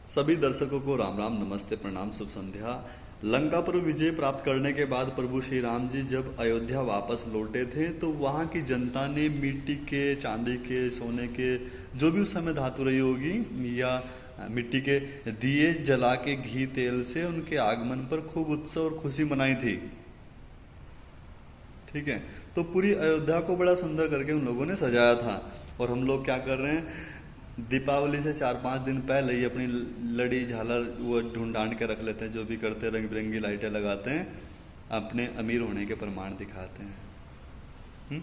सभी दर्शकों को राम राम, नमस्ते, प्रणाम, शुभ संध्या। लंका पर विजय प्राप्त करने के बाद प्रभु श्री राम जी जब अयोध्या वापस लौटे थे तो वहाँ की जनता ने मिट्टी के, चांदी के, सोने के, जो भी उस समय धातु रही होगी, या मिट्टी के दिए जला के घी तेल से उनके आगमन पर खूब उत्सव और खुशी मनाई थी। ठीक है, तो पूरी अयोध्या को बड़ा सुंदर करके उन लोगों ने सजाया था। और हम लोग क्या कर रहे हैं, दीपावली से 4-5 दिन पहले ही अपनी लड़ी झालर वो ढूंढ के रख लेते हैं, जो भी करते हैं, रंग बिरंगी लाइटें लगाते हैं, अपने अमीर होने के प्रमाण दिखाते हैं।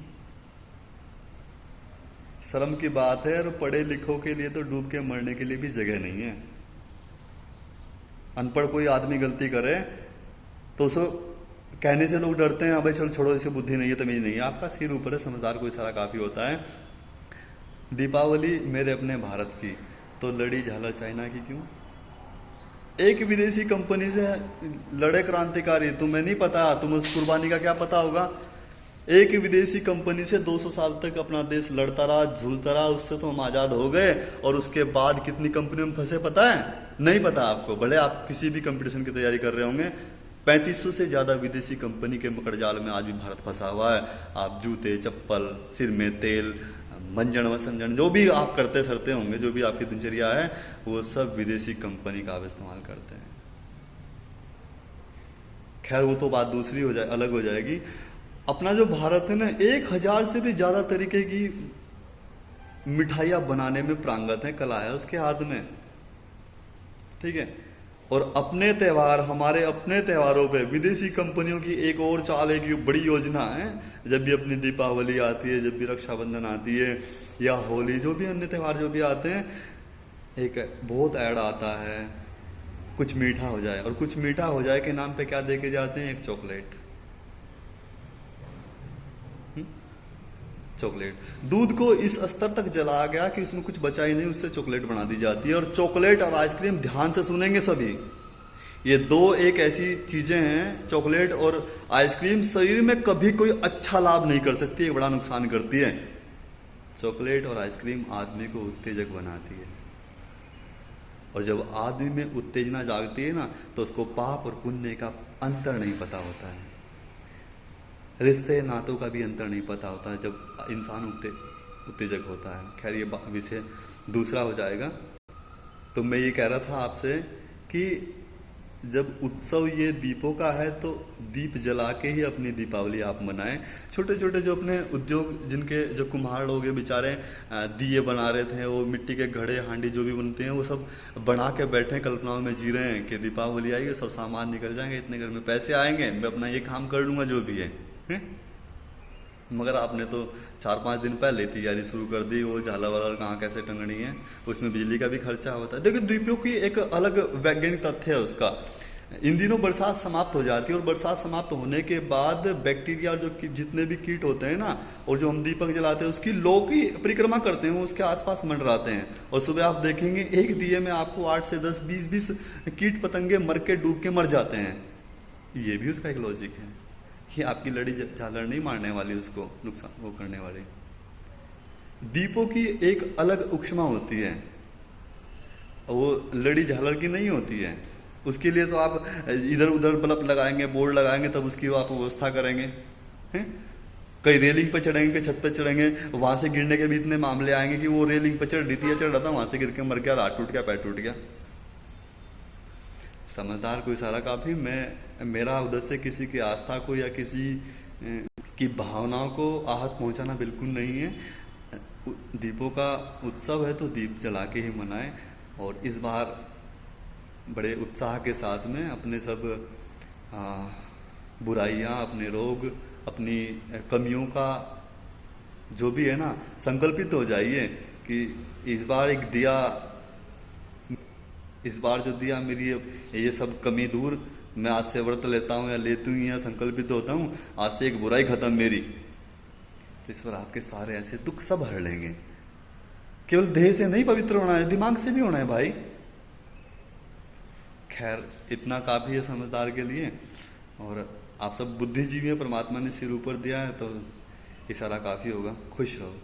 शर्म की बात है, और पढ़े लिखों के लिए तो डूब के मरने के लिए भी जगह नहीं है। अनपढ़ कोई आदमी गलती करे तो उसको कहने से लोग डरते हैं, हाँ भाई चलो छोड़ो, इसकी बुद्धि नहीं है, तमीज नहीं है। आपका सिर ऊपर है, समझदार कोई सारा काफी होता है। दीपावली मेरे अपने भारत की, तो लड़ी झालर चाइना की क्यों? एक विदेशी कंपनी से लड़े क्रांतिकारी, तुम्हें नहीं पता, तुम उस कुर्बानी का क्या पता होगा। एक विदेशी कंपनी से 200 साल तक अपना देश लड़ता रहा, झूलता रहा, उससे तो हम आजाद हो गए। और उसके बाद कितनी कंपनियों में फंसे पता है? नहीं पता आपको, भले आप किसी भी कंपटीशन की तैयारी कर रहे होंगे। 3500 से ज्यादा विदेशी कंपनी के मकड़जाल में आज भी भारत फंसा हुआ है। आप जूते, चप्पल, सिर में तेल, मंजन वसंजन, जो भी आप करते सरते होंगे, जो भी आपकी दिनचर्या है, वो सब विदेशी कंपनी का आप इस्तेमाल करते हैं। खैर वो तो बात दूसरी हो जाए, अलग हो जाएगी। अपना जो भारत है ना, 1000 से भी ज्यादा तरीके की मिठाइयां बनाने में प्रांगत है, कला है उसके हाथ में। ठीक है, और अपने त्यौहार, हमारे अपने त्योहारों पे विदेशी कंपनियों की एक और चाल, एक बड़ी योजना है। जब भी अपनी दीपावली आती है, जब भी रक्षाबंधन आती है, या होली, जो भी अन्य त्यौहार जो भी आते हैं, एक बहुत ऐड आता है, कुछ मीठा हो जाए। और कुछ मीठा हो जाए के नाम पे क्या दे के जाते हैं? एक चॉकलेट। चॉकलेट, दूध को इस स्तर तक जलाया गया कि उसमें कुछ बचा ही नहीं, उससे चॉकलेट बना दी जाती है। और चॉकलेट और आइसक्रीम, ध्यान से सुनेंगे सभी, ये दो एक ऐसी चीजें हैं, चॉकलेट और आइसक्रीम, शरीर में कभी कोई अच्छा लाभ नहीं कर सकती, एक बड़ा नुकसान करती है। चॉकलेट और आइसक्रीम आदमी को उत्तेजक बनाती है, और जब आदमी में उत्तेजना जागती है ना, तो उसको पाप और पुण्य का अंतर नहीं पता होता है, रिश्ते नातों का भी अंतर नहीं पता होता है जब इंसान उत्तेजक होता है। खैर ये विषय दूसरा हो जाएगा। तो मैं ये कह रहा था आपसे कि जब उत्सव ये दीपों का है, तो दीप जला के ही अपनी दीपावली आप मनाएं। छोटे छोटे जो अपने उद्योग, जिनके जो कुम्हार लोग हैं बेचारे, दिए बना रहे थे, वो मिट्टी के घड़े हांडी जो भी बनते हैं, वो सब बना के बैठे कल्पनाओं में जी रहे हैं कि दीपावली आएगी, सब सामान निकल जाएंगे, इतने घर में पैसे आएंगे, मैं अपना ये काम कर लूंगा जो भी है। मगर आपने तो 4-5 दिन पहले तैयारी शुरू कर दी, वो झाला वाला कहाँ कैसे टंगनी है, उसमें बिजली का भी खर्चा होता है। देखिए दीपों की एक अलग वैज्ञानिक तथ्य है उसका। इन दिनों बरसात समाप्त हो जाती है, और बरसात समाप्त होने के बाद बैक्टीरिया, जो जितने भी कीट होते हैं ना, और जो हम दीपक जलाते हैं उसकी लोग ही परिक्रमा करते हैं, वो उसके आसपास मंडराते हैं। और सुबह आप देखेंगे एक दिए में आपको 8 से 10, 20 कीट पतंगे मर के, डूब के मर जाते हैं। ये भी उसका एक लॉजिक है कि आपकी लड़ी झालर नहीं मारने वाली, उसको नुकसान वो करने वाली। दीपों की एक अलग उष्मा होती है, वो लड़ी झालर की नहीं होती है। उसके लिए तो आप इधर उधर बल्ब लगाएंगे, बोर्ड लगाएंगे, तब उसकी आप व्यवस्था करेंगे। हैं? कई रेलिंग पे चढ़ेंगे, कई छत पे चढ़ेंगे, वहां से गिरने के भी इतने मामले आएंगे कि वो रेलिंग पे चढ़ रहा था, वहां से गिर के मर गया, हाथ टूट गया, पैर टूट गया। समझदार कोई सारा काफी। मेरा उद्देश्य किसी की आस्था को या किसी की भावनाओं को आहत पहुंचाना बिल्कुल नहीं है। दीपों का उत्सव है तो दीप जला के ही मनाएं। और इस बार बड़े उत्साह के साथ में अपने सब बुराइयां, अपने रोग, अपनी कमियों का जो भी है ना, संकल्पित हो जाइए कि इस बार जो दिया मेरी ये सब कमी दूर, मैं आज से व्रत लेता हूँ या लेती हूँ या संकल्पित होता हूँ, आज से एक बुराई खत्म मेरी। तो ईश्वर आपके सारे ऐसे दुख सब हर लेंगे। केवल देह से नहीं पवित्र होना है, दिमाग से भी होना है भाई। खैर इतना काफी है समझदार के लिए। और आप सब बुद्धिजीवी हैं, परमात्मा ने सिर ऊपर दिया है, तो इशारा काफी होगा। खुश रहो।